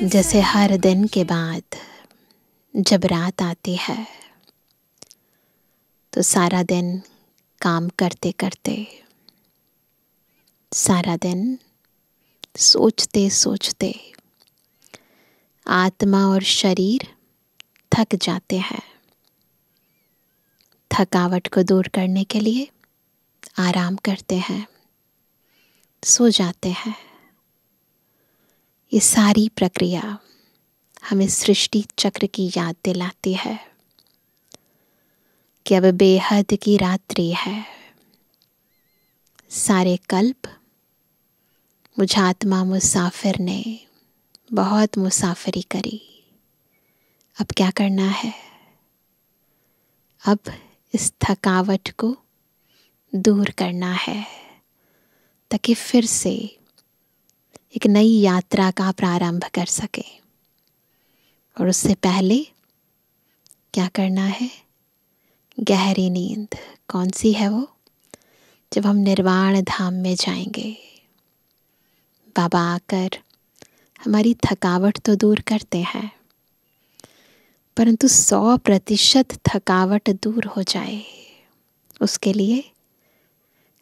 जैसे हर दिन के बाद जब रात आती है तो सारा दिन काम करते करते, सारा दिन सोचते सोचते आत्मा और शरीर थक जाते हैं। थकावट को दूर करने के लिए आराम करते हैं, सो जाते हैं। ये सारी प्रक्रिया हमें सृष्टि चक्र की याद दिलाती है कि अब बेहद की रात्रि है। सारे कल्प मुझ आत्मा मुसाफिर ने बहुत मुसाफिरी करी। अब क्या करना है? अब इस थकावट को दूर करना है ताकि फिर से एक नई यात्रा का प्रारंभ कर सके। और उससे पहले क्या करना है? गहरी नींद। कौन सी है वो? जब हम निर्वाण धाम में जाएंगे, बाबा आकर हमारी थकावट तो दूर करते हैं, परंतु 100% थकावट दूर हो जाए उसके लिए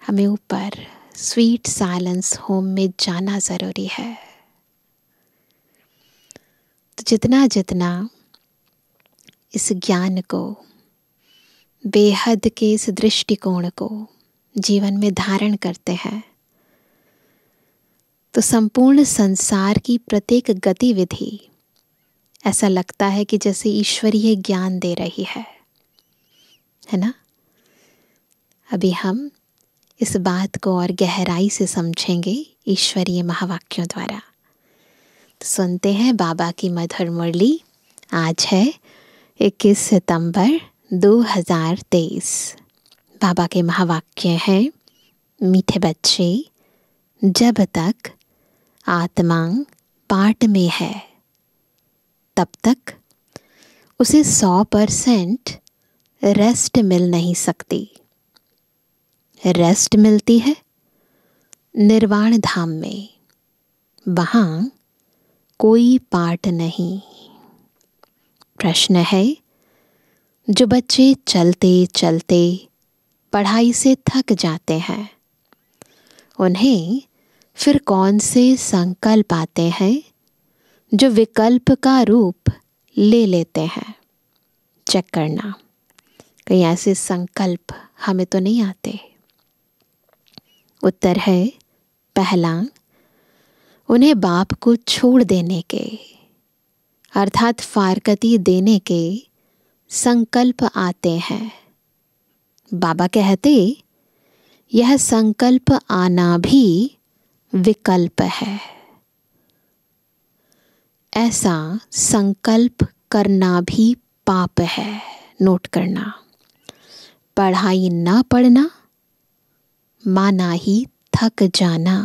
हमें ऊपर स्वीट साइलेंस होम में जाना ज़रूरी है। तो जितना जितना इस ज्ञान को, बेहद के इस दृष्टिकोण को जीवन में धारण करते हैं तो संपूर्ण संसार की प्रत्येक गतिविधि ऐसा लगता है कि जैसे ईश्वरीय ज्ञान दे रही है ना? अभी हम इस बात को और गहराई से समझेंगे ईश्वरीय महावाक्यों द्वारा। तो सुनते हैं बाबा की मधुर मुरली। आज है 21 सितंबर 2023। बाबा के महावाक्य हैं, मीठे बच्चे, जब तक आत्मा पाट में है तब तक उसे 100% रेस्ट मिल नहीं सकती। रेस्ट मिलती है निर्वाण धाम में, वहां कोई पाठ नहीं। प्रश्न है, जो बच्चे चलते चलते पढ़ाई से थक जाते हैं, उन्हें फिर कौन से संकल्प आते हैं जो विकल्प का रूप ले लेते हैं? चेक करना, कहीं ऐसे संकल्प हमें तो नहीं आते। उत्तर है पहला, उन्हें बाप को छोड़ देने के अर्थात फारकती देने के संकल्प आते हैं। बाबा कहते, यह संकल्प आना भी विकल्प है। ऐसा संकल्प करना भी पाप है। नोट करना, पढ़ाई ना पढ़ना माना ही थक जाना।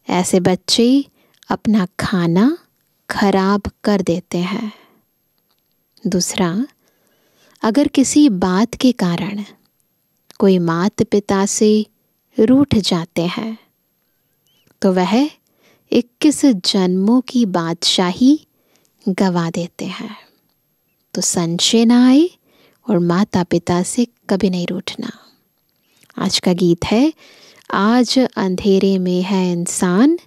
ऐसे बच्चे अपना खाना खराब कर देते हैं। दूसरा, अगर किसी बात के कारण कोई माता पिता से रूठ जाते हैं तो वह 21 जन्मों की बादशाही गवा देते हैं। तो संशय ना आए और माता पिता से कभी नहीं रूठना। आज का गीत है, आज अंधेरे में है इंसान,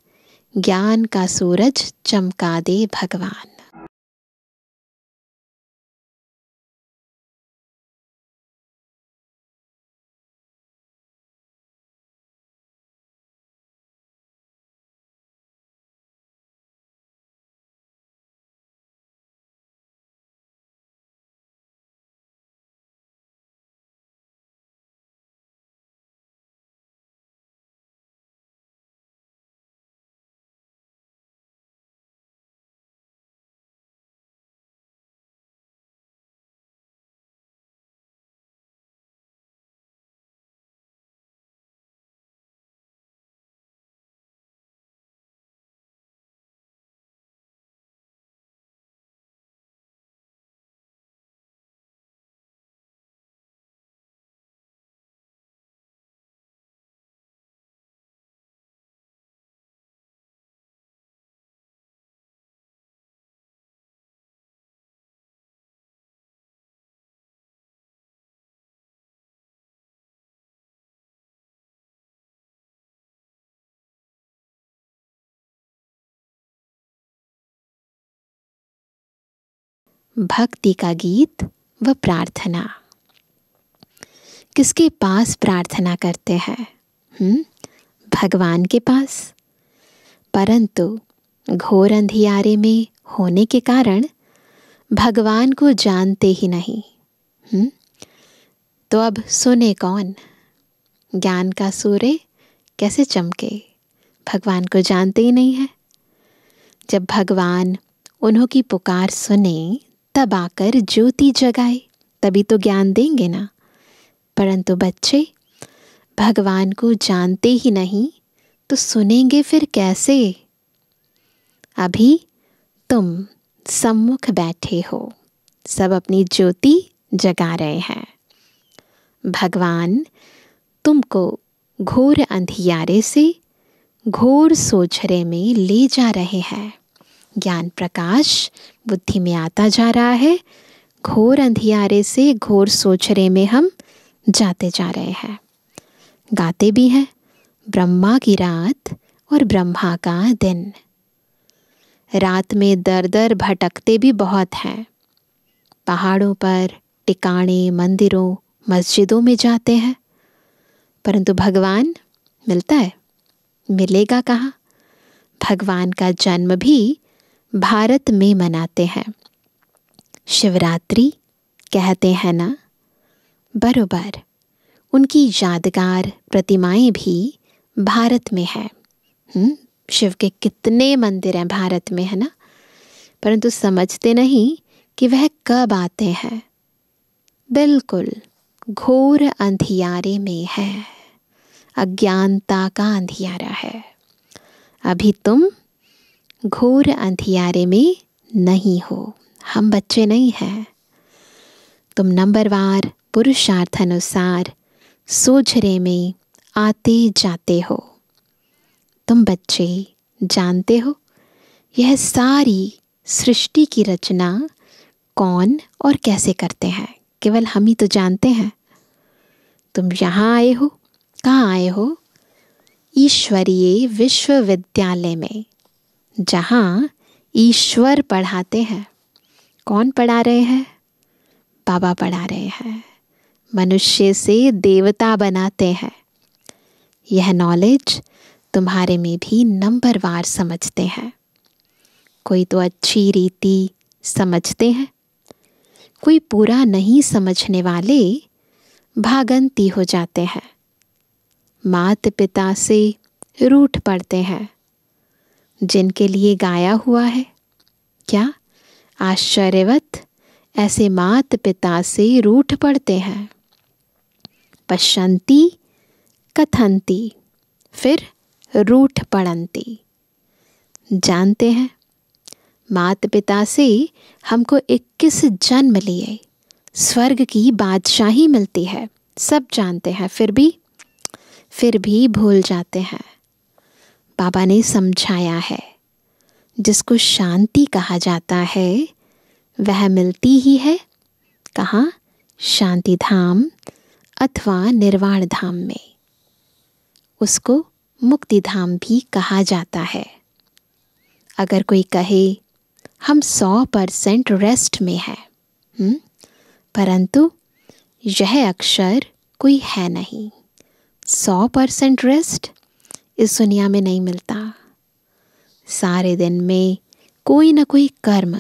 ज्ञान का सूरज चमका दे भगवान। भक्ति का गीत व प्रार्थना। किसके पास प्रार्थना करते हैं? भगवान के पास। परंतु घोर अंधियारे में होने के कारण भगवान को जानते ही नहीं। तो अब सुने कौन? ज्ञान का सूर्य कैसे चमके? भगवान को जानते ही नहीं है। जब भगवान उन्हों की पुकार सुने तब आकर ज्योति जगाए, तभी तो ज्ञान देंगे ना। परंतु बच्चे भगवान को जानते ही नहीं तो सुनेंगे फिर कैसे? अभी तुम सम्मुख बैठे हो, सब अपनी ज्योति जगा रहे हैं। भगवान तुमको घोर अंधियारे से घोर सोचरे में ले जा रहे हैं। ज्ञान प्रकाश बुद्धि में आता जा रहा है। घोर अंधियारे से घोर सोचरे में हम जाते जा रहे हैं। गाते भी हैं, ब्रह्मा की रात और ब्रह्मा का दिन। रात में दर दर भटकते भी बहुत हैं। पहाड़ों पर, टिकाणे, मंदिरों, मस्जिदों में जाते हैं। परंतु भगवान मिलता है? मिलेगा कहाँ? भगवान का जन्म भी भारत में मनाते हैं। शिवरात्रि कहते हैं ना, बरोबर उनकी यादगार प्रतिमाएं भी भारत में है। शिव के कितने मंदिर हैं भारत में, है ना। परंतु समझते नहीं कि वह कब आते हैं। बिल्कुल घोर अंधियारे में है, अज्ञानता का अंधियारा है। अभी तुम घोर अंधियारे में नहीं हो, हम बच्चे नहीं हैं। तुम नंबरवार पुरुषार्थ अनुसार सोझरे में आते जाते हो। तुम बच्चे जानते हो यह सारी सृष्टि की रचना कौन और कैसे करते हैं? केवल हम ही तो जानते हैं। तुम यहाँ आए हो, कहाँ आए हो? ईश्वरीय विश्वविद्यालय में, जहाँ ईश्वर पढ़ाते हैं। कौन पढ़ा रहे हैं? बाबा पढ़ा रहे हैं। मनुष्य से देवता बनाते हैं। यह नॉलेज तुम्हारे में भी नंबरवार समझते हैं। कोई तो अच्छी रीति समझते हैं, कोई पूरा नहीं समझने वाले भागंती हो जाते हैं। मात पिता से रूठ पड़ते हैं, जिनके लिए गाया हुआ है। क्या आश्चर्यवत ऐसे मात पिता से रूठ पड़ते हैं। पश्यन्ति कथन्ति, फिर रूठ पड़न्ति। जानते हैं मात पिता से हमको 21 जन्म लिए स्वर्ग की बादशाही मिलती है, सब जानते हैं, फिर भी भूल जाते हैं। बाबा ने समझाया है, जिसको शांति कहा जाता है वह मिलती ही है कहाँ? शांति धाम अथवा निर्वाण धाम में। उसको मुक्ति धाम भी कहा जाता है। अगर कोई कहे हम 100% रेस्ट में है, परंतु यह अक्षर कोई है नहीं। 100% रेस्ट इस दुनिया में नहीं मिलता। सारे दिन में कोई न कोई कर्म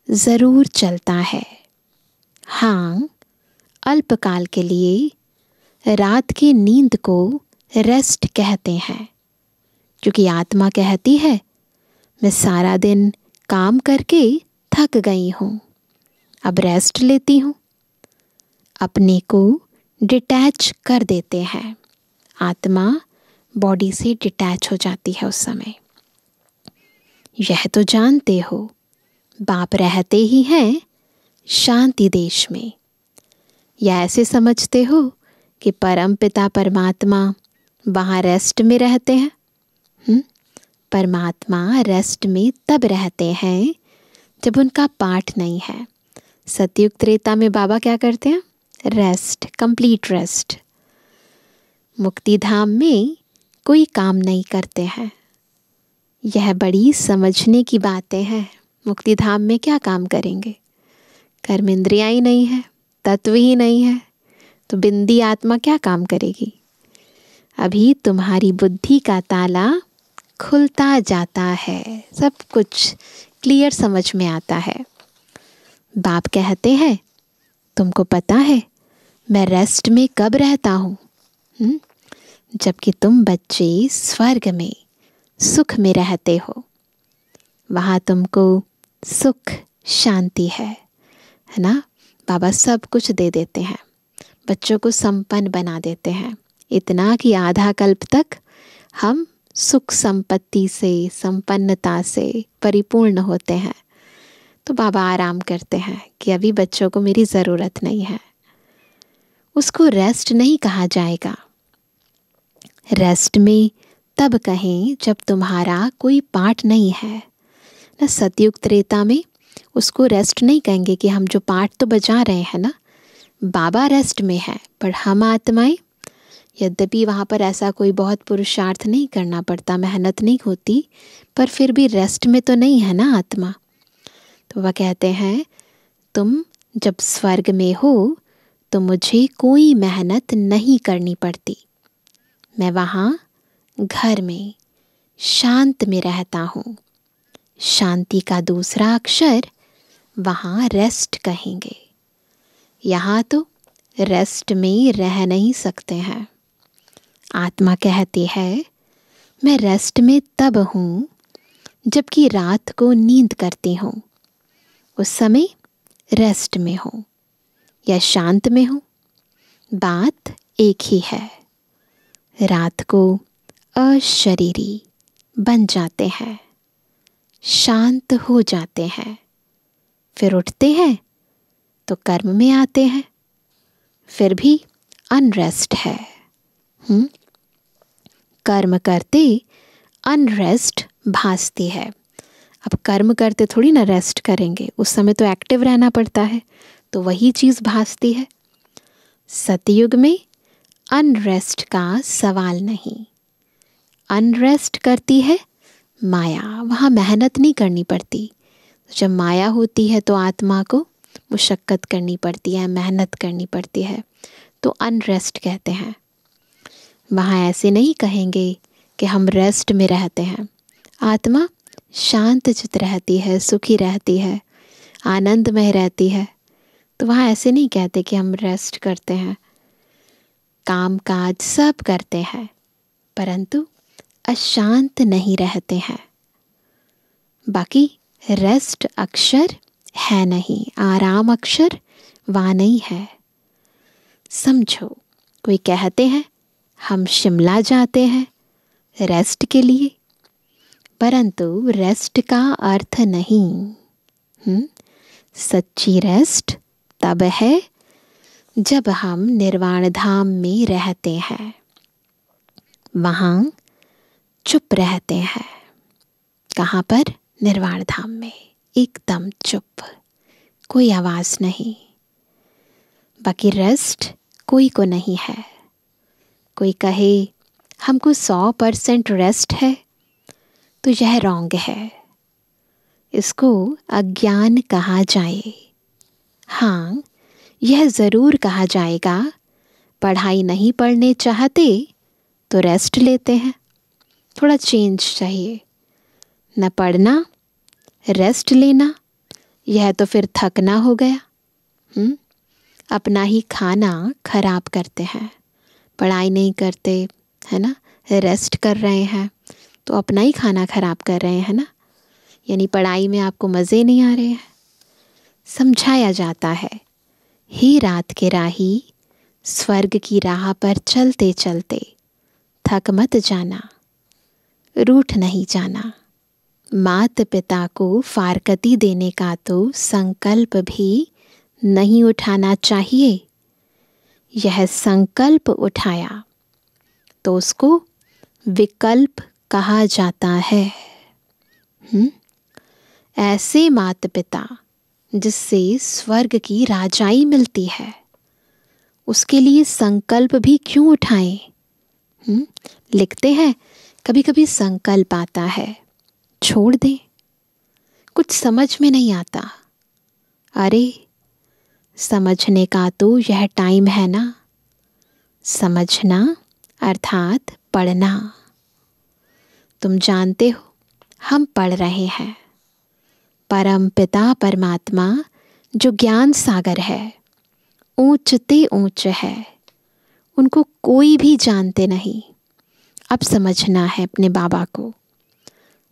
ज़रूर चलता है। हाँ, अल्पकाल के लिए रात की नींद को रेस्ट कहते हैं, क्योंकि आत्मा कहती है मैं सारा दिन काम करके थक गई हूँ, अब रेस्ट लेती हूँ। अपने को डिटैच कर देते हैं। आत्मा बॉडी से डिटैच हो जाती है उस समय। यह तो जानते हो बाप रहते ही हैं शांति देश में, या ऐसे समझते हो कि परम पिता परमात्मा वहाँ रेस्ट में रहते हैं? परमात्मा रेस्ट में तब रहते हैं जब उनका पाठ नहीं है। सतयुग त्रेता में बाबा क्या करते हैं? Rest, complete rest. मुक्ति धाम में कोई काम नहीं करते हैं। यह बड़ी समझने की बातें हैं। मुक्ति धाम में क्या काम करेंगे? कर्म इंद्रियां ही नहीं है, तत्व ही नहीं है, तो बिंदी आत्मा क्या काम करेगी। अभी तुम्हारी बुद्धि का ताला खुलता जाता है, सब कुछ क्लियर समझ में आता है। बाप कहते हैं तुमको पता है मैं रेस्ट में कब रहता हूँ? जबकि तुम बच्चे स्वर्ग में सुख में रहते हो, वहाँ तुमको सुख शांति है ना। बाबा सब कुछ दे देते हैं, बच्चों को संपन्न बना देते हैं, इतना कि आधा कल्प तक हम सुख संपत्ति से, संपन्नता से परिपूर्ण होते हैं। तो बाबा आराम करते हैं कि अभी बच्चों को मेरी ज़रूरत नहीं है। उसको रेस्ट नहीं कहा जाएगा। रेस्ट में तब कहें जब तुम्हारा कोई पाठ नहीं है ना। सतयुग त्रेता में उसको रेस्ट नहीं कहेंगे कि हम जो पाठ तो बजा रहे हैं ना, बाबा रेस्ट में है, पर हम आत्माएं, यद्यपि वहाँ पर ऐसा कोई बहुत पुरुषार्थ नहीं करना पड़ता, मेहनत नहीं होती, पर फिर भी रेस्ट में तो नहीं है ना आत्मा। तो वह कहते हैं तुम जब स्वर्ग में हो तो मुझे कोई मेहनत नहीं करनी पड़ती, मैं वहाँ घर में शांत में रहता हूँ। शांति का दूसरा अक्षर वहाँ रेस्ट कहेंगे। यहाँ तो रेस्ट में रह नहीं सकते हैं। आत्मा कहती है मैं रेस्ट में तब हूँ जबकि रात को नींद करती हूँ, उस समय रेस्ट में हूँ या शांत में हूँ, बात एक ही है। रात को अशरीरी बन जाते हैं, शांत हो जाते हैं, फिर उठते हैं तो कर्म में आते हैं, फिर भी अनरेस्ट है। कर्म करते अनरेस्ट भासती है। अब कर्म करते थोड़ी ना रेस्ट करेंगे, उस समय तो एक्टिव रहना पड़ता है, तो वही चीज़ भासती है। सतयुग में अनरेस्ट का सवाल नहीं। अनरेस्ट करती है माया, वहाँ मेहनत नहीं करनी पड़ती। जब माया होती है तो आत्मा को मुशक्क़त करनी पड़ती है, मेहनत करनी पड़ती है, तो अनरेस्ट कहते हैं। वहाँ ऐसे नहीं कहेंगे कि हम रेस्ट में रहते हैं। आत्मा शांत चित रहती है, सुखी रहती है, आनंदमय रहती है, तो वहाँ ऐसे नहीं कहते कि हम रेस्ट करते हैं। काम काज सब करते हैं परंतु अशांत नहीं रहते हैं। बाकी रेस्ट अक्षर है नहीं, आराम अक्षर वहाँ नहीं है। समझो, कोई कहते हैं हम शिमला जाते हैं रेस्ट के लिए, परंतु रेस्ट का अर्थ नहीं। सच्ची रेस्ट तब है जब हम निर्वाण धाम में रहते हैं, वहाँ चुप रहते हैं। कहाँ पर? निर्वाण धाम में, एकदम चुप, कोई आवाज़ नहीं। बाकी रेस्ट कोई को नहीं है। कोई कहे हमको 100% रेस्ट है तो यह रॉन्ग है, इसको अज्ञान कहा जाए। हाँ, यह ज़रूर कहा जाएगा पढ़ाई नहीं पढ़ने चाहते तो रेस्ट लेते हैं, थोड़ा चेंज चाहिए। न पढ़ना रेस्ट लेना, यह तो फिर थकना हो गया। अपना ही खाना खराब करते हैं, पढ़ाई नहीं करते है ना, रेस्ट कर रहे हैं तो अपना ही खाना खराब कर रहे हैं ना, यानी पढ़ाई में आपको मज़े नहीं आ रहे हैं। समझाया जाता है, ही रात के राही स्वर्ग की राह पर चलते चलते थक मत जाना, रूठ नहीं जाना। मात पिता को फारकती देने का तो संकल्प भी नहीं उठाना चाहिए। यह संकल्प उठाया तो उसको विकल्प कहा जाता है। ऐसे माता पिता जिससे स्वर्ग की राजाई मिलती है, उसके लिए संकल्प भी क्यों उठाएं? लिखते हैं कभी कभी संकल्प आता है, छोड़ दें, कुछ समझ में नहीं आता। अरे समझने का तो यह टाइम है ना। समझना अर्थात पढ़ना। तुम जानते हो हम पढ़ रहे हैं। परम पिता परमात्मा जो ज्ञान सागर है, ऊंचते ऊंच है, उनको कोई भी जानते नहीं। अब समझना है अपने बाबा को।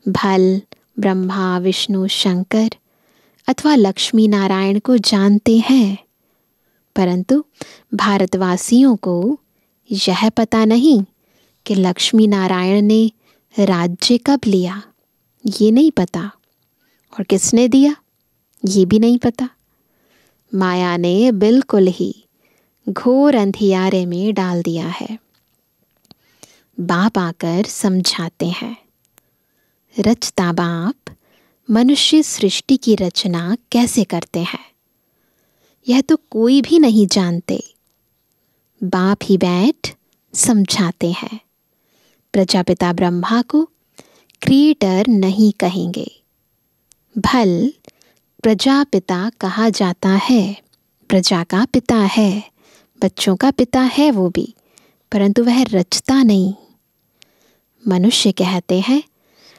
भल ब्रह्मा विष्णु शंकर अथवा लक्ष्मी नारायण को जानते हैं, परंतु भारतवासियों को यह पता नहीं कि लक्ष्मी नारायण ने राज्य कब लिया, ये नहीं पता। और किसने दिया, ये भी नहीं पता। माया ने बिल्कुल ही घोर अंधियारे में डाल दिया है। बाप आकर समझाते हैं। रचता बाप मनुष्य सृष्टि की रचना कैसे करते हैं, यह तो कोई भी नहीं जानते। बाप ही बैठ समझाते हैं। प्रजापिता ब्रह्मा को क्रिएटर नहीं कहेंगे। भल प्रजापिता कहा जाता है, प्रजा का पिता है, बच्चों का पिता है वो भी, परंतु वह रचता नहीं। मनुष्य कहते हैं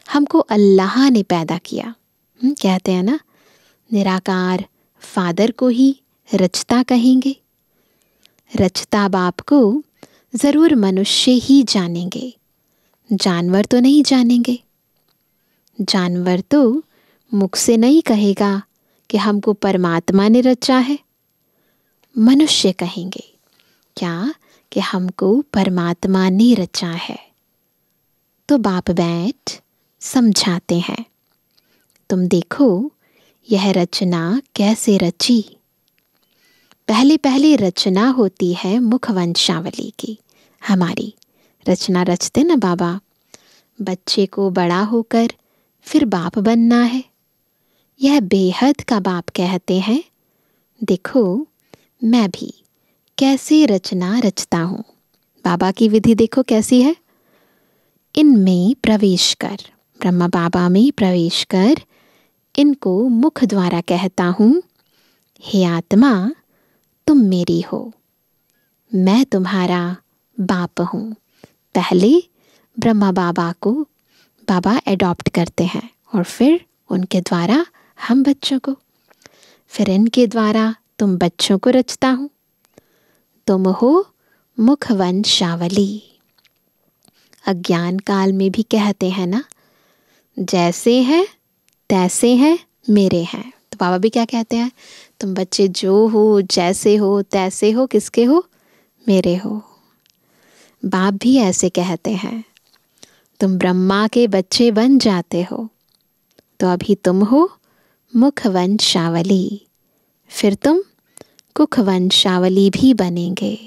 हमको अल्लाह ने पैदा किया। कहते हैं ना, निराकार फादर को ही रचता कहेंगे। रचता बाप को ज़रूर मनुष्य ही जानेंगे, जानवर तो नहीं जानेंगे। जानवर तो मुख से नहीं कहेगा कि हमको परमात्मा ने रचा है। मनुष्य कहेंगे क्या कि हमको परमात्मा ने रचा है। तो बाप बैठ समझाते हैं। तुम देखो यह रचना कैसे रची। पहले पहले रचना होती है मुख वंशावली की। हमारी रचना रचते ना बाबा, बच्चे को बड़ा होकर फिर बाप बनना है। यह बेहद का बाप कहते हैं, देखो मैं भी कैसे रचना रचता हूँ। बाबा की विधि देखो कैसी है। इनमें प्रवेश कर, ब्रह्मा बाबा में प्रवेश कर, इनको मुख द्वारा कहता हूँ, हे आत्मा तुम मेरी हो, मैं तुम्हारा बाप हूँ। पहले ब्रह्मा बाबा को बाबा एडॉप्ट करते हैं और फिर उनके द्वारा हम बच्चों को, फिर इनके द्वारा तुम बच्चों को रचता हूँ। तुम हो मुख वंशावली। अज्ञान काल में भी कहते हैं ना, जैसे हैं तैसे हैं मेरे हैं। तो बाबा भी क्या कहते हैं, तुम बच्चे जो हो, जैसे हो, तैसे हो, किसके हो, मेरे हो। बाप भी ऐसे कहते हैं, तुम ब्रह्मा के बच्चे बन जाते हो तो अभी तुम हो मुख वंशावली, फिर तुम कुख वंशावली भी बनेंगे।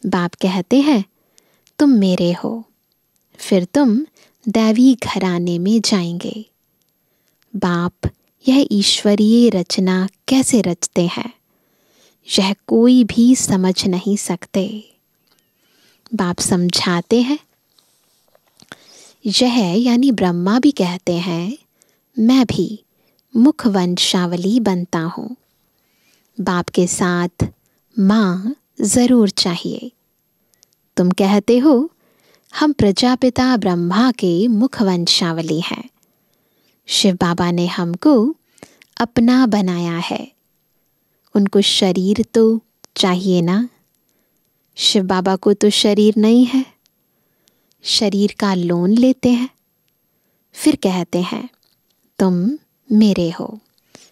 बाप कहते हैं तुम मेरे हो, फिर तुम दैवी घराने में जाएंगे। बाप यह ईश्वरीय रचना कैसे रचते हैं, यह कोई भी समझ नहीं सकते। बाप समझाते हैं। यह यानी ब्रह्मा भी कहते हैं, मैं भी मुख वंशावली बनता हूँ। बाप के साथ माँ ज़रूर चाहिए। तुम कहते हो हम प्रजापिता ब्रह्मा के मुख वंशावली हैं। शिव बाबा ने हमको अपना बनाया है, उनको शरीर तो चाहिए ना। शिव बाबा को तो शरीर नहीं है, शरीर का लोन लेते हैं, फिर कहते हैं तुम मेरे हो।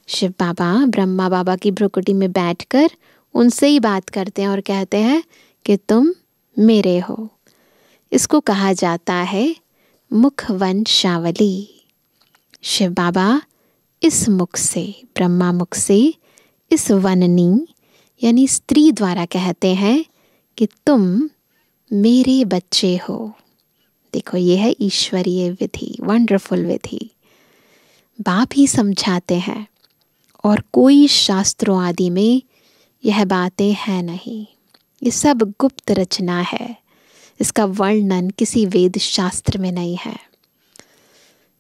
शिव बाबा ब्रह्मा बाबा की भ्रुकुटी में बैठकर उनसे ही बात करते हैं और कहते हैं कि तुम मेरे हो। इसको कहा जाता है मुख वंशावली। शिव बाबा इस मुख से, ब्रह्मा मुख से, इस वननी यानी स्त्री द्वारा कहते हैं कि तुम मेरे बच्चे हो। देखो ये है ईश्वरीय विधि, वंडरफुल विधि। बाप ही समझाते हैं और कोई शास्त्रों आदि में यह बातें हैं नहीं। ये सब गुप्त रचना है, इसका वर्णन किसी वेद शास्त्र में नहीं है।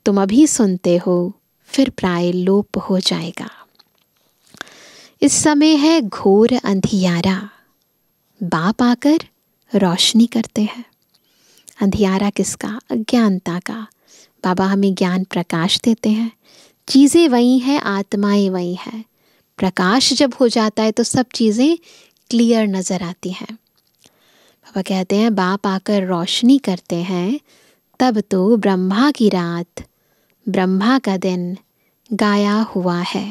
तुम अभी सुनते हो, फिर प्राय लोप हो जाएगा। इस समय है घोर अंधियारा, बाप आकर रोशनी करते हैं। अंधियारा किसका? अज्ञानता का। बाबा हमें ज्ञान प्रकाश देते हैं। चीज़ें वही हैं, आत्माएं वही हैं। प्रकाश जब हो जाता है तो सब चीज़ें क्लियर नज़र आती हैं। बाबा कहते हैं बाप आकर रोशनी करते हैं, तब तो ब्रह्मा की रात, ब्रह्मा का दिन गाया हुआ है।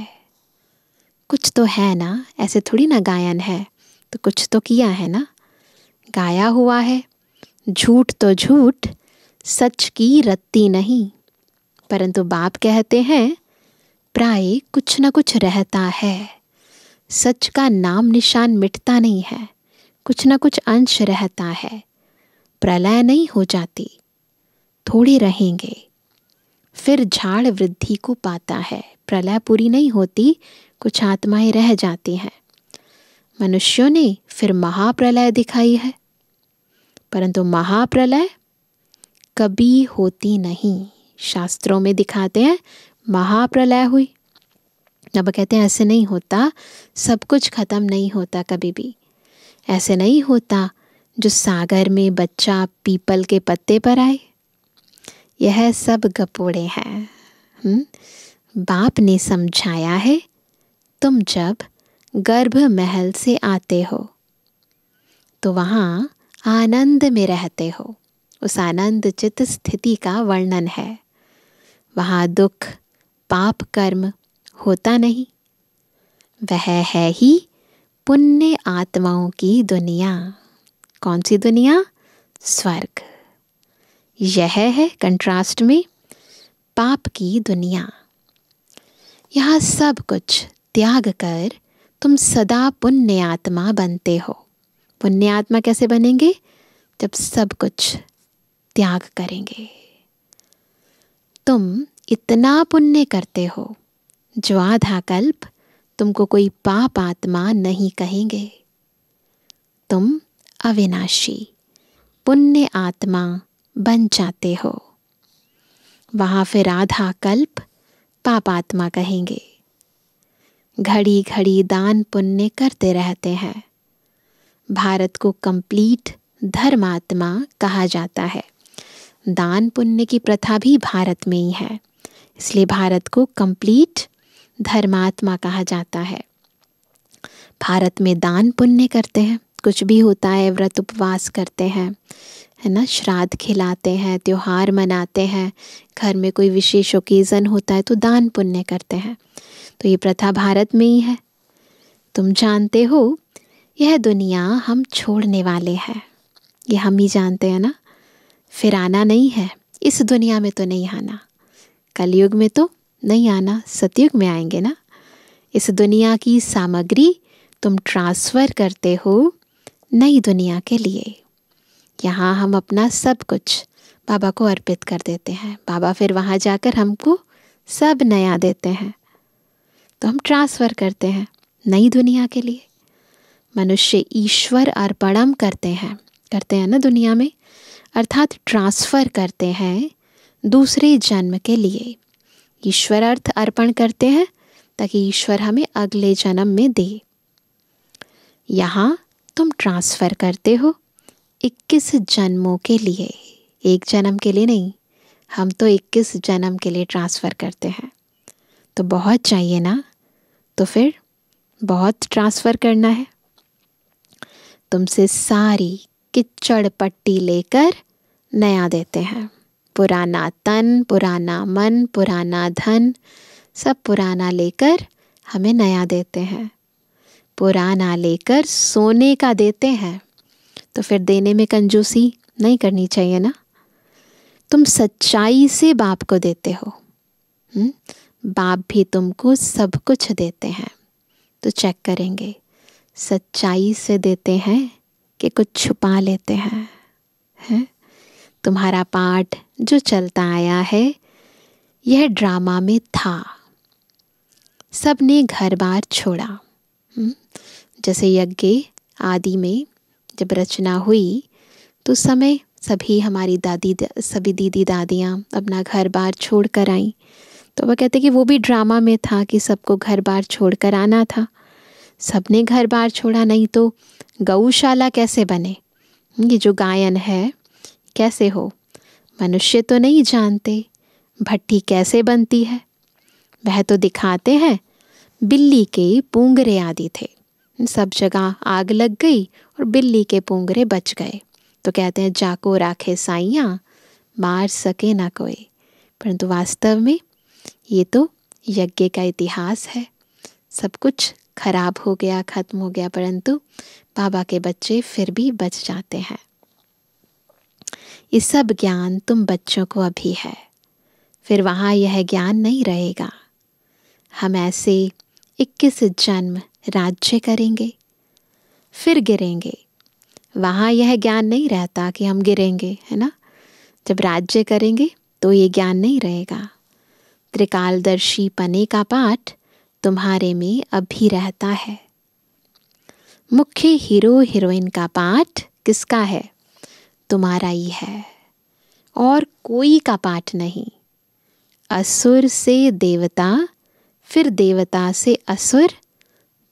कुछ तो है ना, ऐसे थोड़ी ना गायन है, तो कुछ तो किया है ना, गाया हुआ है। झूठ तो झूठ, सच की रत्ती नहीं। परंतु बाप कहते हैं प्राय कुछ न कुछ रहता है। सच का नाम निशान मिटता नहीं है, कुछ न कुछ अंश रहता है। प्रलय नहीं हो जाती, थोड़े रहेंगे, फिर झाड़ वृद्धि को पाता है। प्रलय पूरी नहीं होती, कुछ आत्माएं रह जाती हैं। मनुष्यों ने फिर महाप्रलय दिखाई है, परंतु महाप्रलय कभी होती नहीं। शास्त्रों में दिखाते हैं महाप्रलय हुई। अब कहते हैं ऐसे नहीं होता, सब कुछ खत्म नहीं होता कभी भी। ऐसे नहीं होता जो सागर में बच्चा पीपल के पत्ते पर आए। यह सब गपोड़े हैं। बाप ने समझाया है, तुम जब गर्भ महल से आते हो तो वहाँ आनंद में रहते हो। उस आनंद चित स्थिति का वर्णन है। वहाँ दुख, पाप, कर्म होता नहीं। वह है ही पुण्य आत्माओं की दुनिया। कौन सी दुनिया? स्वर्ग। यह है कंट्रास्ट में पाप की दुनिया। यहाँ सब कुछ त्याग कर तुम सदा पुण्य आत्मा बनते हो। पुण्य आत्मा कैसे बनेंगे? जब सब कुछ त्याग करेंगे। तुम इतना पुण्य करते हो जो आधा कल्प तुमको कोई पाप आत्मा नहीं कहेंगे। तुम अविनाशी पुण्य आत्मा बन जाते हो। वहाँ फिर आधा कल्प पाप आत्मा कहेंगे। घड़ी घड़ी दान पुण्य करते रहते हैं। भारत को कंप्लीट धर्मात्मा कहा जाता है। दान पुण्य की प्रथा भी भारत में ही है, इसलिए भारत को कंप्लीट धर्मात्मा कहा जाता है। भारत में दान पुण्य करते हैं, कुछ भी होता है व्रत उपवास करते हैं, है ना, श्राद्ध खिलाते हैं, त्योहार मनाते हैं, घर में कोई विशेष ओकेज़न होता है तो दान पुण्य करते हैं। तो ये प्रथा भारत में ही है। तुम जानते हो यह दुनिया हम छोड़ने वाले हैं, ये हम ही जानते हैं ना। फिर आना नहीं है, इस दुनिया में तो नहीं आना, कलयुग में तो नहीं आना, सतयुग में आएंगे ना। इस दुनिया की सामग्री तुम ट्रांसफ़र करते हो नई दुनिया के लिए। यहाँ हम अपना सब कुछ बाबा को अर्पित कर देते हैं। बाबा फिर वहाँ जाकर हमको सब नया देते हैं, तो हम ट्रांसफ़र करते हैं नई दुनिया के लिए। मनुष्य ईश्वर अर्पणम करते हैं ना दुनिया में, अर्थात ट्रांसफ़र करते हैं दूसरे जन्म के लिए। ईश्वर अर्थ अर्पण करते हैं ताकि ईश्वर हमें अगले जन्म में दे। यहाँ तुम ट्रांसफ़र करते हो 21 जन्मों के लिए, एक जन्म के लिए नहीं। हम तो 21 जन्म के लिए ट्रांसफ़र करते हैं। तो बहुत चाहिए ना, तो फिर बहुत ट्रांसफ़र करना है। तुमसे सारी किच्चड़ पट्टी लेकर नया देते हैं। पुराना तन, पुराना मन, पुराना धन, सब पुराना लेकर हमें नया देते हैं। पुराना लेकर सोने का देते हैं, तो फिर देने में कंजूसी नहीं करनी चाहिए ना। तुम सच्चाई से बाप को देते हो, बाप भी तुमको सब कुछ देते हैं। तो चेक करेंगे सच्चाई से देते हैं कि कुछ छुपा लेते हैं? तुम्हारा पाठ जो चलता आया है यह ड्रामा में था। सब ने घर बार छोड़ा। जैसे यज्ञ आदि में जब रचना हुई तो समय सभी हमारी सभी दीदी दादियाँ अपना घर बार छोड़ कर आईं। तो वह कहते कि वो भी ड्रामा में था कि सबको घर बार छोड़ कर आना था। सबने घर बार छोड़ा, नहीं तो गौशाला कैसे बने? ये जो गायन है कैसे हो? मनुष्य तो नहीं जानते भट्ठी कैसे बनती है। वह तो दिखाते हैं बिल्ली के पूंगरे आदि थे। सब जगह आग लग गई और बिल्ली के पूंगरे बच गए, तो कहते हैं जाको राखे साइयाँ, मार सके ना कोई। परंतु वास्तव में ये तो यज्ञ का इतिहास है। सब कुछ खराब हो गया, खत्म हो गया, परंतु बाबा के बच्चे फिर भी बच जाते हैं। ये सब ज्ञान तुम बच्चों को अभी है, फिर वहाँ यह ज्ञान नहीं रहेगा। हम ऐसे 21 जन्म राज्य करेंगे, फिर गिरेंगे। वहाँ यह ज्ञान नहीं रहता कि हम गिरेंगे, है ना। जब राज्य करेंगे तो ये ज्ञान नहीं रहेगा। त्रिकालदर्शी पने का पाठ तुम्हारे में अभी रहता है। मुख्य हीरो हीरोइन का पाठ किसका है? तुम्हारा ही है, और कोई का पाठ नहीं। असुर से देवता, फिर देवता से असुर,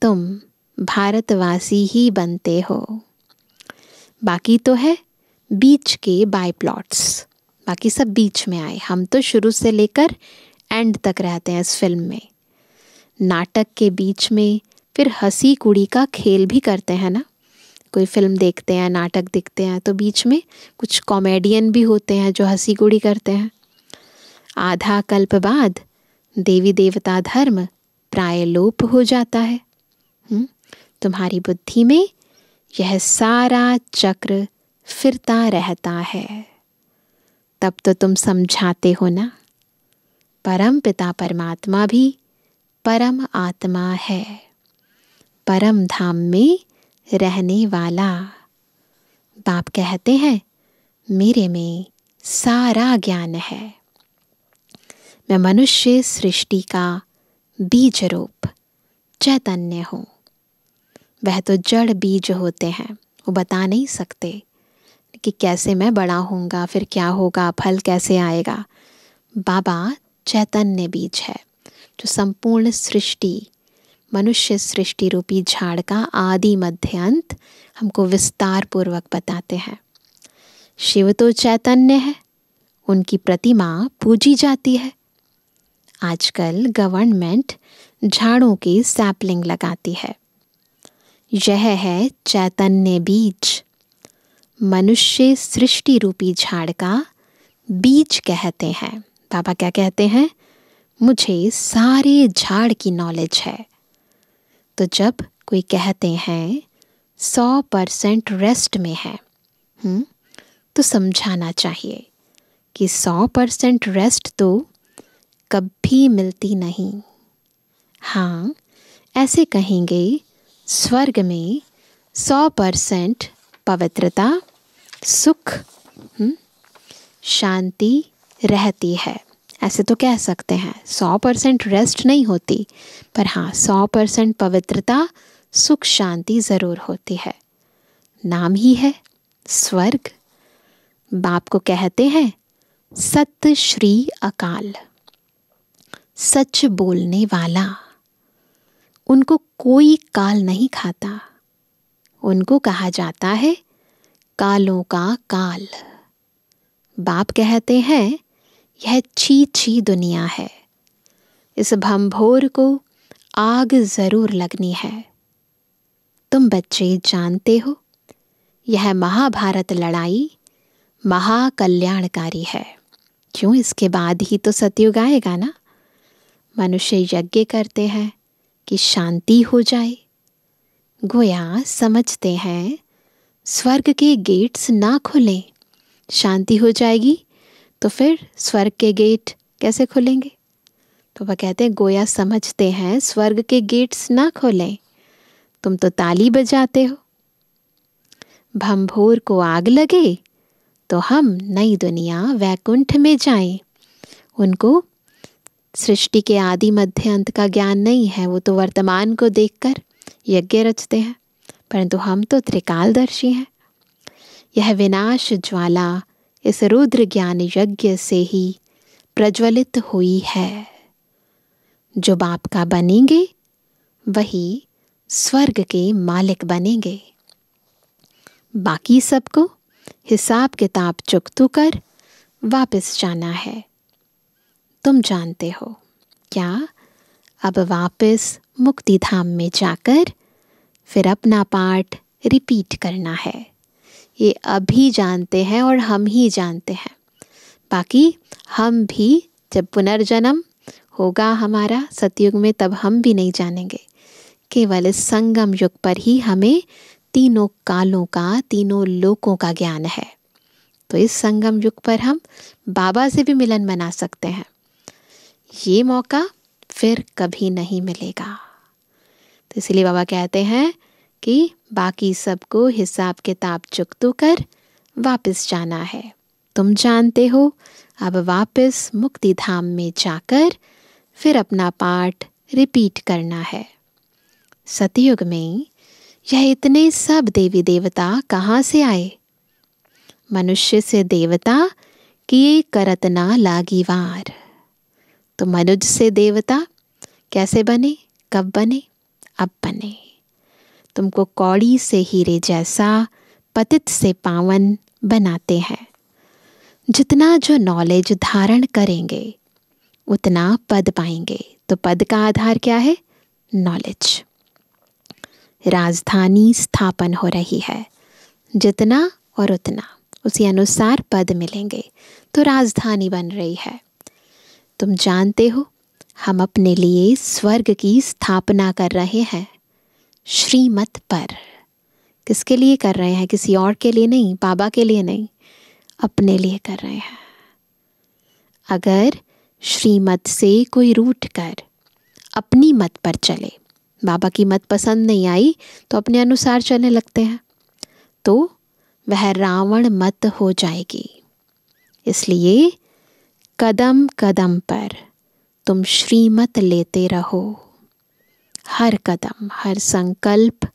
तुम भारतवासी ही बनते हो। बाकी तो है बीच के बाय प्लॉट्स, बाकी सब बीच में आए। हम तो शुरू से लेकर एंड तक रहते हैं इस फिल्म में। नाटक के बीच में फिर हंसी कुड़ी का खेल भी करते हैं ना। कोई फिल्म देखते हैं, नाटक देखते हैं, तो बीच में कुछ कॉमेडियन भी होते हैं जो हंसी कुड़ी करते हैं। आधा कल्प बाद देवी देवता धर्म प्राय लोप हो जाता है। तुम्हारी बुद्धि में यह सारा चक्र फिरता रहता है। तब तो तुम समझाते हो ना, परम पिता परमात्मा भी परम आत्मा है, परम धाम में रहने वाला। बाप कहते हैं मेरे में सारा ज्ञान है। मैं मनुष्य सृष्टि का बीज रूप चैतन्य हूँ। वह तो जड़ बीज होते हैं, वो बता नहीं सकते कि कैसे मैं बड़ा होऊंगा, फिर क्या होगा, फल कैसे आएगा। बाबा चैतन्य बीज है जो संपूर्ण सृष्टि, मनुष्य सृष्टि रूपी झाड़ का आदि मध्य अंत हमको विस्तार पूर्वक बताते हैं। शिव तो चैतन्य है, उनकी प्रतिमा पूजी जाती है। आजकल गवर्नमेंट झाड़ों की सैपलिंग लगाती है। यह है चैतन्य बीज, मनुष्य सृष्टि रूपी झाड़ का बीज कहते हैं। बाबा क्या कहते हैं? मुझे सारे झाड़ की नॉलेज है। तो जब कोई कहते हैं 100% रेस्ट में है, तो समझाना चाहिए कि 100% रेस्ट तो कभी मिलती नहीं। हाँ, ऐसे कहेंगे स्वर्ग में 100% पवित्रता, सुख, शांति रहती है। ऐसे तो कह सकते हैं 100% रेस्ट नहीं होती, पर हाँ 100% पवित्रता, सुख, शांति ज़रूर होती है। नाम ही है स्वर्ग। बाप को कहते हैं सत श्री अकाल, सच बोलने वाला। उनको कोई काल नहीं खाता, उनको कहा जाता है कालों का काल। बाप कहते हैं यह छी छी दुनिया है, इस भंभोर को आग जरूर लगनी है। तुम बच्चे जानते हो यह महाभारत लड़ाई महाकल्याणकारी है। क्यों? इसके बाद ही तो सतयुग आएगा ना। मनुष्य यज्ञ करते हैं कि शांति हो जाए। गोया समझते हैं स्वर्ग के गेट्स ना खुलें, शांति हो जाएगी, तो फिर स्वर्ग के गेट कैसे खुलेंगे? तो वह कहते हैं गोया समझते हैं स्वर्ग के गेट्स ना खोलें, तुम तो ताली बजाते हो। भंभोर को आग लगे तो हम नई दुनिया वैकुंठ में जाएं। उनको सृष्टि के आदि मध्य अंत का ज्ञान नहीं है, वो तो वर्तमान को देखकर यज्ञ रचते हैं, परंतु हम तो त्रिकालदर्शी हैं। यह विनाश ज्वाला इस रुद्र ज्ञान यज्ञ से ही प्रज्वलित हुई है। जो बाप का बनेंगे वही स्वर्ग के मालिक बनेंगे। बाकी सबको हिसाब किताब चुकतू कर वापस जाना है। तुम जानते हो क्या? अब वापस मुक्ति धाम में जाकर फिर अपना पाठ रिपीट करना है। ये अभी जानते हैं और हम ही जानते हैं। बाकी हम भी जब पुनर्जन्म होगा हमारा सतयुग में, तब हम भी नहीं जानेंगे। केवल इस संगम युग पर ही हमें तीनों कालों का, तीनों लोकों का ज्ञान है। तो इस संगम युग पर हम बाबा से भी मिलन बना सकते हैं। ये मौका फिर कभी नहीं मिलेगा। तो इसलिए बाबा कहते हैं कि बाकी सबको हिसाब किताब चुकतू कर वापस जाना है। तुम जानते हो, अब वापस मुक्ति धाम में जाकर फिर अपना पाठ रिपीट करना है। सतयुग में यह इतने सब देवी देवता कहाँ से आए? मनुष्य से देवता किए करत ना लागी वार। तो मनुज से देवता कैसे बने, कब बने? अब बने। तुमको कौड़ी से हीरे जैसा, पतित से पावन बनाते हैं। जितना जो नॉलेज धारण करेंगे उतना पद पाएंगे। तो पद का आधार क्या है? नॉलेज। राजधानी स्थापन हो रही है। जितना और उतना, उसी अनुसार पद मिलेंगे। तो राजधानी बन रही है। तुम जानते हो, हम अपने लिए स्वर्ग की स्थापना कर रहे हैं श्रीमत पर। किसके लिए कर रहे हैं? किसी और के लिए नहीं, बाबा के लिए नहीं, अपने लिए कर रहे हैं। अगर श्रीमत से कोई रूठ कर अपनी मत पर चले, बाबा की मत पसंद नहीं आई तो अपने अनुसार चलने लगते हैं, तो वह रावण मत हो जाएगी। इसलिए कदम कदम पर तुम श्रीमत लेते रहो। हर कदम, हर संकल्प,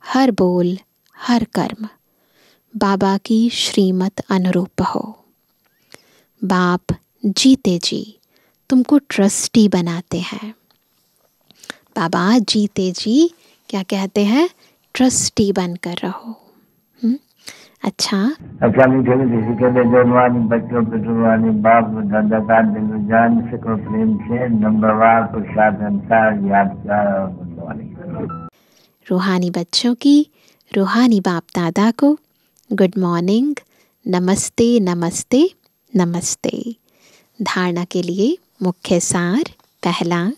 हर बोल, हर कर्म बाबा की श्रीमत अनुरूप हो। बाप जीते जी तुमको ट्रस्टी बनाते हैं। बाबा जीते जी क्या कहते हैं? ट्रस्टी बनकर रहो। अच्छा मीठे मीठे कहते जन्मानी बच्चों पे जुर्मानी बाप दादा का दिल जान सको प्रेम से नंबरवार प्रसाद अनुसार याद। रूहानी बच्चों की रूहानी बाप दादा को गुड मॉर्निंग, नमस्ते नमस्ते नमस्ते। धारणा के लिए मुख्य सार, पहला,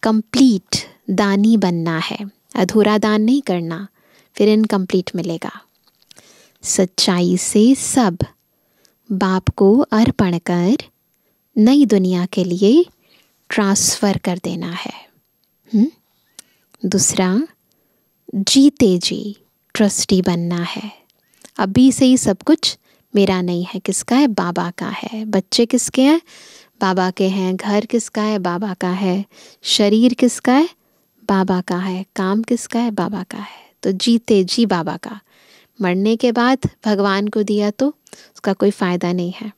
कंप्लीट दानी बनना है। अधूरा दान नहीं करना, फिर इनकम्प्लीट मिलेगा। सच्चाई से सब बाप को अर्पण कर नई दुनिया के लिए ट्रांसफ़र कर देना है। दूसरा, जीते जी ट्रस्टी बनना है। अभी से ही सब कुछ मेरा नहीं है, किसका है? बाबा का है। बच्चे किसके हैं? बाबा के हैं। घर किसका है? बाबा का है। शरीर किसका है? बाबा का है। काम किसका है? बाबा का है। तो जीते जी बाबा का। मरने के बाद भगवान को दिया तो उसका कोई फ़ायदा नहीं है।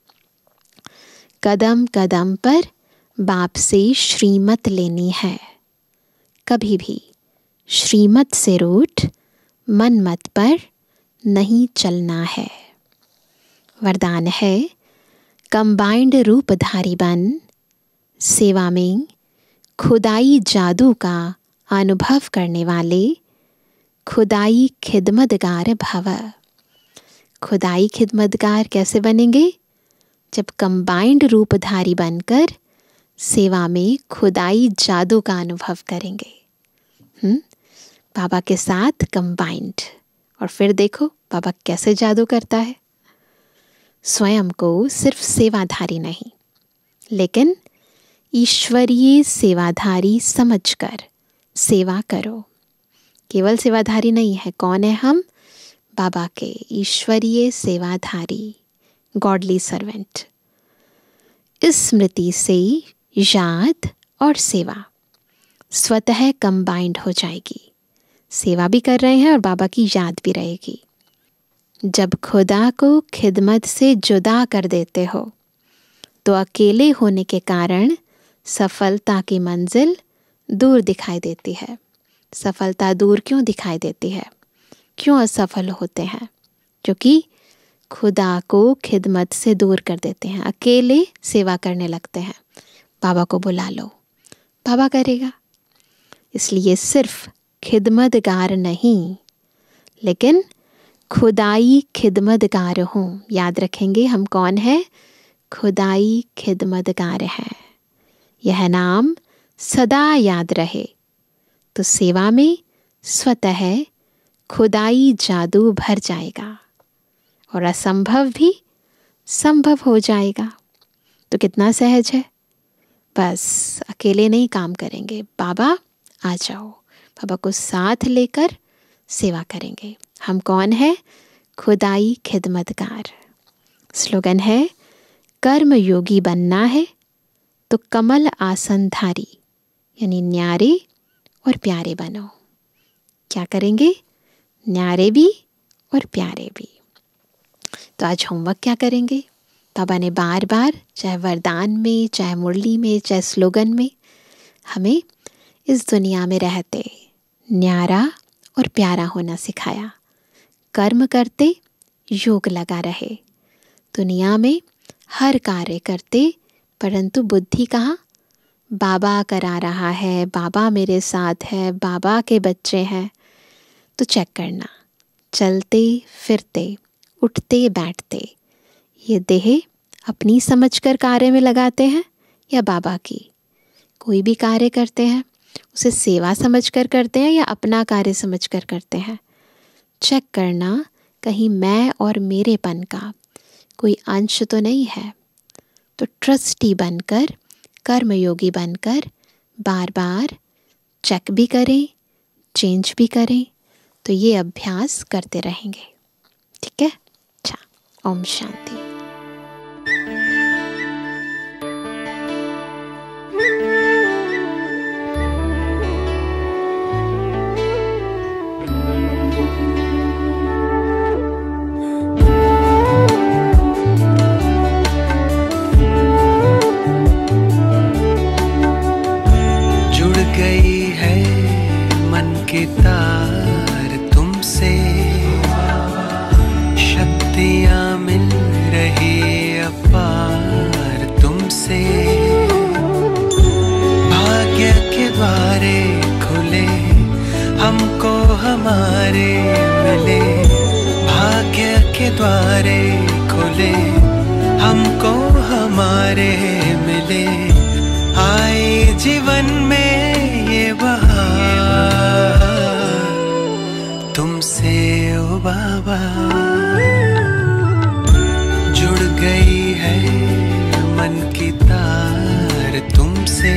कदम कदम पर बाप से श्रीमत लेनी है। कभी भी श्रीमत से रूठ मन मत पर नहीं चलना है। वरदान है, कंबाइंड रूपधारी बन सेवा में खुदाई जादू का अनुभव करने वाले खुदाई खिदमतगार भव। खुदाई खिदमतगार कैसे बनेंगे? जब कंबाइंड रूपधारी बनकर सेवा में खुदाई जादू का अनुभव करेंगे। बाबा के साथ कंबाइंड। और फिर देखो बाबा कैसे जादू करता है। स्वयं को सिर्फ सेवाधारी नहीं, लेकिन ईश्वरीय सेवाधारी समझकर सेवा करो। केवल सेवाधारी नहीं है। कौन है हम? बाबा के ईश्वरीय सेवाधारी, गॉडली सर्वेंट। इस स्मृति से याद और सेवा स्वतः कंबाइंड हो जाएगी। सेवा भी कर रहे हैं और बाबा की याद भी रहेगी। जब खुदा को खिदमत से जुदा कर देते हो तो अकेले होने के कारण सफलता की मंजिल दूर दिखाई देती है। सफलता दूर क्यों दिखाई देती है, क्यों असफल होते हैं? क्योंकि खुदा को खिदमत से दूर कर देते हैं, अकेले सेवा करने लगते हैं। बाबा को बुला लो, बाबा करेगा। इसलिए सिर्फ खिदमतगार नहीं, लेकिन खुदाई खिदमतगार हूँ। याद रखेंगे हम कौन है? खुदाई खिदमतगार है। यह नाम सदा याद रहे तो सेवा में स्वतः खुदाई जादू भर जाएगा और असंभव भी संभव हो जाएगा। तो कितना सहज है। बस अकेले नहीं काम करेंगे, बाबा आ जाओ, बाबा को साथ लेकर सेवा करेंगे। हम कौन है? खुदाई खिदमतगार। स्लोगन है, कर्म योगी बनना है तो कमल आसन धारी, यानी न्यारे और प्यारे बनो। क्या करेंगे? न्यारे भी और प्यारे भी। तो आज होमवर्क क्या करेंगे? बाबा ने बार बार, चाहे वरदान में, चाहे मुरली में, चाहे स्लोगन में, हमें इस दुनिया में रहते न्यारा और प्यारा होना सिखाया। कर्म करते योग लगा रहे, दुनिया में हर कार्य करते, परंतु बुद्धि कहाँ? बाबा करा रहा है, बाबा मेरे साथ है, बाबा के बच्चे हैं। तो चेक करना, चलते फिरते, उठते बैठते, ये देह अपनी समझकर कार्य में लगाते हैं या बाबा की? कोई भी कार्य करते हैं उसे सेवा समझकर करते हैं या अपना कार्य समझकर करते हैं? चेक करना, कहीं मैं और मेरेपन का कोई अंश तो नहीं है। तो ट्रस्टी बनकर, कर्मयोगी बनकर बार बार चेक भी करें, चेंज भी करें। तो ये अभ्यास करते रहेंगे, ठीक है? अच्छा, ओम शांति। गई है मन की तार तुमसे, शक्तियाँ मिल रही अपार तुमसे। भाग्य के द्वारे खुले हमको हमारे मिले, भाग्य के द्वारे खुले हमको हमारे मिले। आए जीवन में ये बहार तुमसे ओ बाबा, जुड़ गई है मन की तार तुमसे,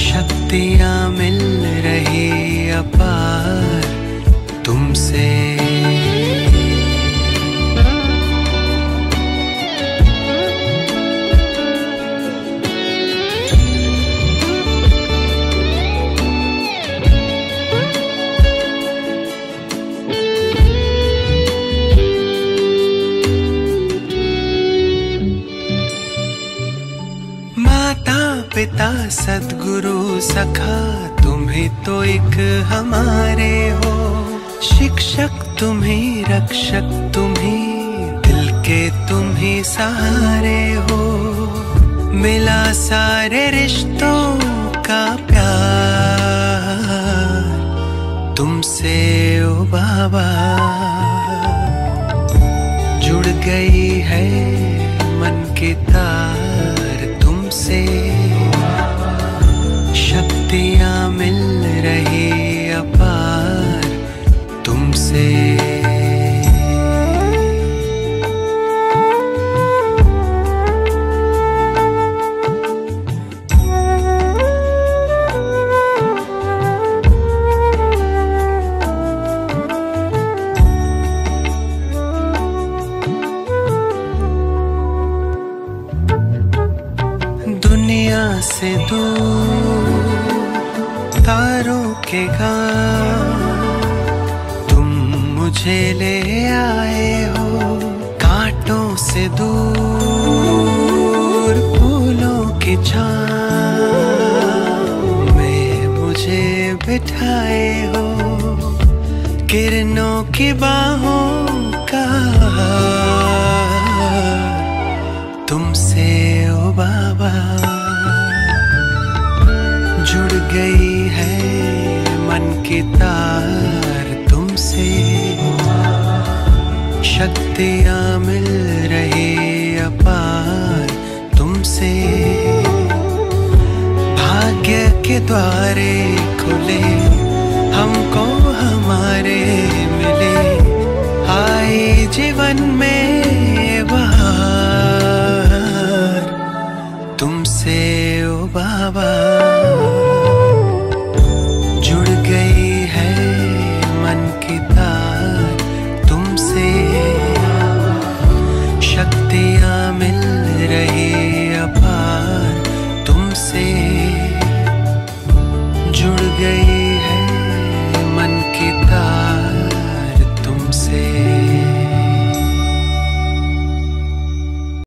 शक्तियाँ मिल रही अपार तुमसे। पिता सद्गुरु सखा तुम ही तो एक हमारे हो, शिक्षक तुम ही, रक्षक तुम ही, दिल के तुम ही सहारे हो। मिला सारे रिश्तों का प्यार तुमसे ओ बाबा, जुड़ गई है मन की तार तुमसे, शक्तियाँ मिल रही अपार तुमसे। दुनिया से दूर तारों के गांव तुम मुझे ले आए हो, कांटों से दूर फूलों की छाँव में मुझे बिठाए हो, किरणों की बाहों का तुमसे ओ बाबा। जुड़ गई है मन की तार तुमसे, शक्तियाँ मिल रही अपार तुमसे। भाग्य के द्वारे खुले हमको हमारे मिले, आए जीवन में बहार तुमसे ओ बाबा।